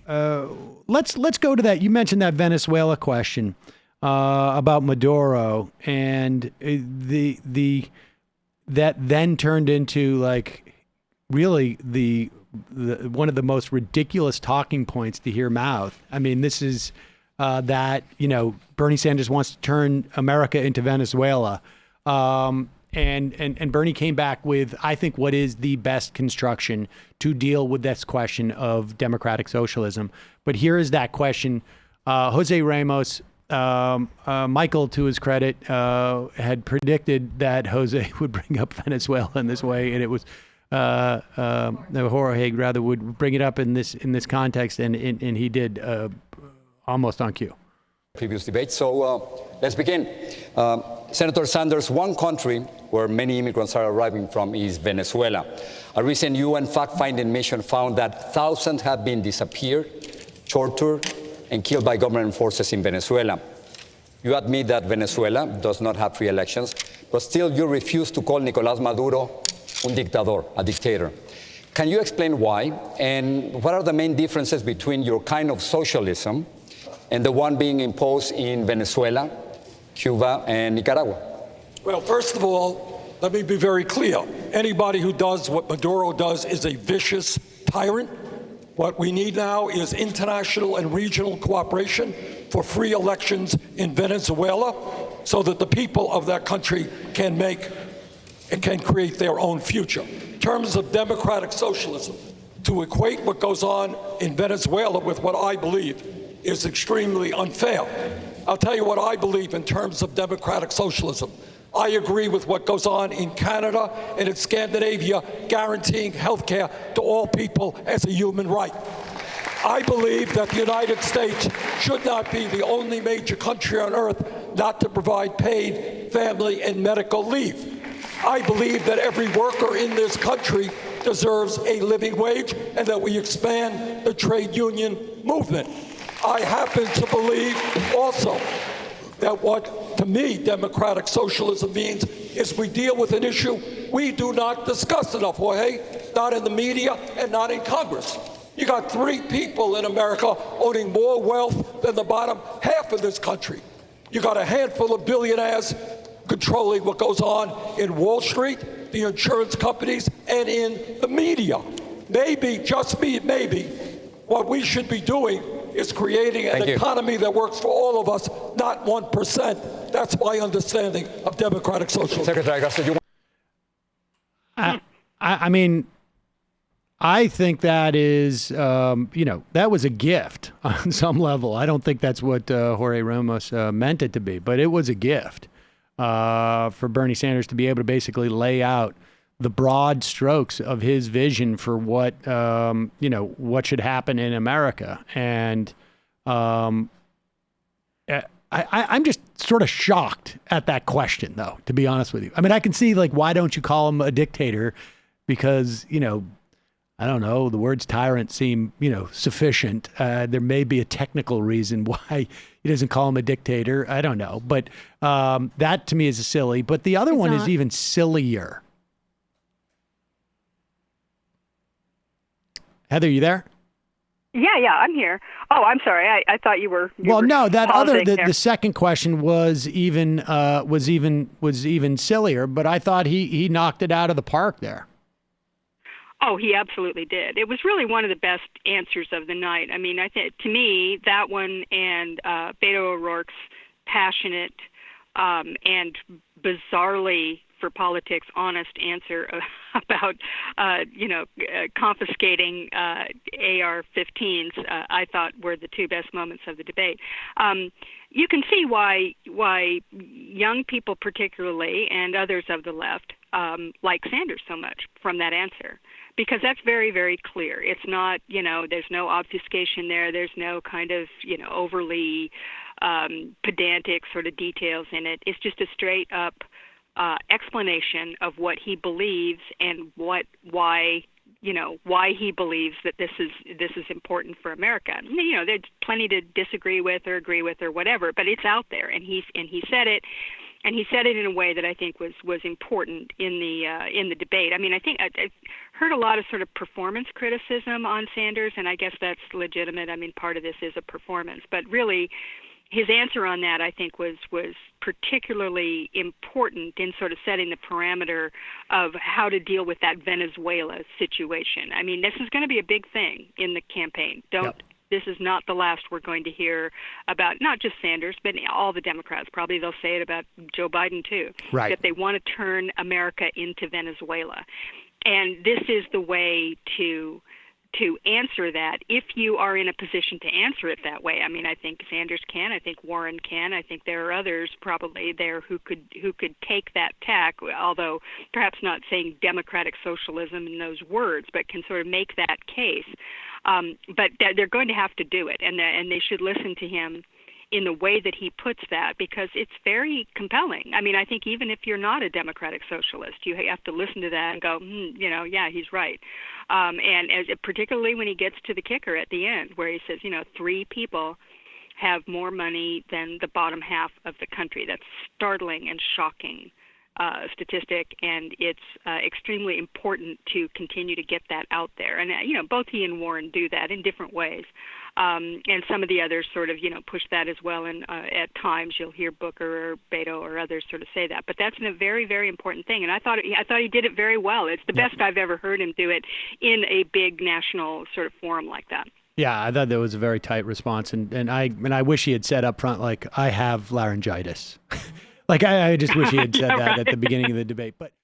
let's go to that. You mentioned that Venezuela question about Maduro, and that then turned into like really the one of the most ridiculous talking points to hear mouth. I mean, this is that Bernie Sanders wants to turn America into Venezuela. And Bernie came back with, I think, what is the best construction to deal with this question of democratic socialism. But here is that question. Jose Ramos, Michael, to his credit, had predicted that Jose would bring up Venezuela in this way, and it was Jorge rather would bring it up in this context, and he did almost on cue. Previous debate. So let's begin. Senator Sanders, one country where many immigrants are arriving from is Venezuela. A recent UN fact-finding mission found that thousands have been disappeared, tortured, and killed by government forces in Venezuela. You admit that Venezuela does not have free elections, but still you refuse to call Nicolás Maduro un dictador, a dictator. Can you explain why, and what are the main differences between your kind of socialism and the one being imposed in Venezuela, Cuba, and Nicaragua? Well, first of all, let me be very clear. Anybody who does what Maduro does is a vicious tyrant. What we need now is international and regional cooperation for free elections in Venezuela so that the people of that country can create their own future. In terms of democratic socialism, to equate what goes on in Venezuela with what I believe is extremely unfair. I'll tell you what I believe in terms of democratic socialism. I agree with what goes on in Canada and in Scandinavia, guaranteeing health care to all people as a human right. I believe that the United States should not be the only major country on earth not to provide paid family and medical leave. I believe that every worker in this country deserves a living wage and that we expand the trade union movement. I happen to believe also that what, to me, democratic socialism means is we deal with an issue we do not discuss enough, Jorge, not in the media and not in Congress. You got 3 people in America owning more wealth than the bottom half of this country. You got a handful of billionaires controlling what goes on in Wall Street, the insurance companies, and in the media. Maybe, just maybe, what we should be doing is creating an economy that works for all of us, not 1%. That's my understanding of democratic socialism. Secretary Augusto, I mean, I think that is, that was a gift on some level. I don't think that's what Jorge Ramos meant it to be, but it was a gift for Bernie Sanders to be able to basically lay out the broad strokes of his vision for what, what should happen in America. And I'm just sort of shocked at that question, though, to be honest with you. I mean, I can see, like, why don't you call him a dictator? Because, I don't know, the words tyrant seem, sufficient. There may be a technical reason why he doesn't call him a dictator. I don't know. But that to me is silly. But the other one is even sillier. Heather, you there? Yeah, I'm here. Oh, I'm sorry. I thought you were. No, that other the second question was even sillier. But I thought he knocked it out of the park there. Oh, he absolutely did. It was really one of the best answers of the night. I mean, I think to me that one and Beto O'Rourke's passionate and bizarrely, for politics, honest answer about, confiscating AR-15s, I thought were the 2 best moments of the debate. You can see why young people particularly, and others of the left, like Sanders so much from that answer. Because that's very, very clear. It's not, there's no obfuscation there. There's no kind of, overly pedantic sort of details in it. It's just a straight up explanation of what he believes and why he believes that this is important for America. There's plenty to disagree with or agree with or whatever, but it's out there, and he said it. and he said it in a way that I think was important in the debate. I mean, I think I've heard a lot of sort of performance criticism on Sanders, and I guess that's legitimate. I mean, part of this is a performance, but really, his answer on that, I think, was particularly important in sort of setting the parameter of how to deal with that Venezuela situation. I mean, this is going to be a big thing in the campaign. This is not the last we're going to hear about, not just Sanders, but all the Democrats. Probably they'll say it about Joe Biden, too, that they want to turn America into Venezuela. And this is the way to answer that if you are in a position to answer it that way. I mean, I think Sanders can. I think Warren can. I think there are others probably there who could take that tack, although perhaps not saying democratic socialism in those words, but can sort of make that case. But they're going to have to do it, and they should listen to him in the way that he puts that, because it's very compelling. I mean, I think even if you're not a democratic socialist, you have to listen to that and go, yeah, he's right. And particularly when he gets to the kicker at the end, where he says, 3 people have more money than the bottom half of the country. That's startling and shocking statistic, and it's extremely important to continue to get that out there. And, both he and Warren do that in different ways. And some of the others sort of, push that as well. And at times you'll hear Booker or Beto or others sort of say that. But that's a very, very important thing. And I thought he did it very well. It's the best I've ever heard him do it in a big national sort of forum like that. Yeah, I thought that was a very tight response. And I wish he had said up front, like, I have laryngitis. Like, I just wish he had said that at the beginning of the debate. But